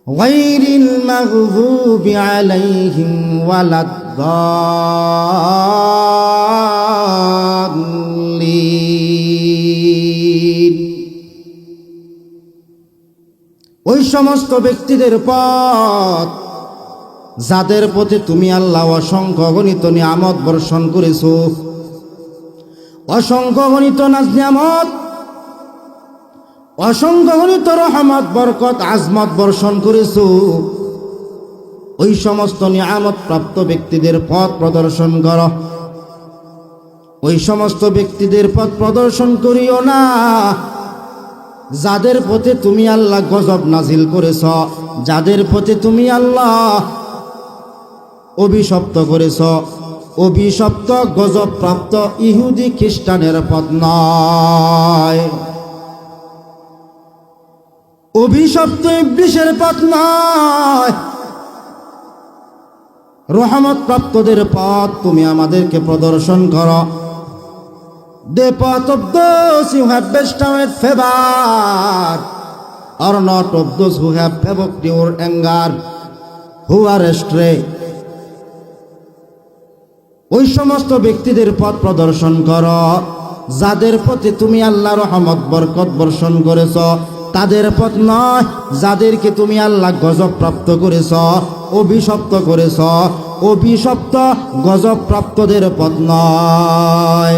গায়রিল মাগযুবি আলাইহিম ওয়ালাদ-দাল্লিন। ওই সমস্ত ব্যক্তিদের পথ যাদের প্রতি তুমি আল্লাহ অসংখ্য গণিত নিয়ামত বর্ষণ করেছো, অসংখ্য গণিত নিয়ামত, অসংখ্য গণিত রহমত বরকত আজমত বর্ষণ করেছো। ওই সমস্ত নিয়ামত প্রাপ্ত ব্যক্তিদের পথ প্রদর্শন করো। ওই সমস্ত ব্যক্তিদের পথ প্রদর্শন করিও না যাদের প্রতি তুমি আল্লাহ গজব নাজিল করেছ, যাদের প্রতি তুমি আল্লাহ অভিশপ্ত করেছ। অভিশপ্ত গজব প্রাপ্ত ইহুদি খ্রিস্টানের পথ নয়, অভিশপ্ত ইবলীসের পথ নয়, রহমত প্রাপ্তদের পথ তুমি আমাদেরকে প্রদর্শন করো। The path of those who have bestowed favor are not of those who have provoked your anger, who are astray. ওই সমস্ত ব্যক্তিদের পথ প্রদর্শন করো যাদের প্রতি তুমি আল্লাহ রহমত বরকত বর্ষণ করেছ, তাদের পথ নয় যাদেরকে তুমি আল্লাহ গজব প্রাপ্ত করেছ, অভিশপ্ত করেছ। অভিশপ্ত গজব প্রাপ্তদের পথ নয়।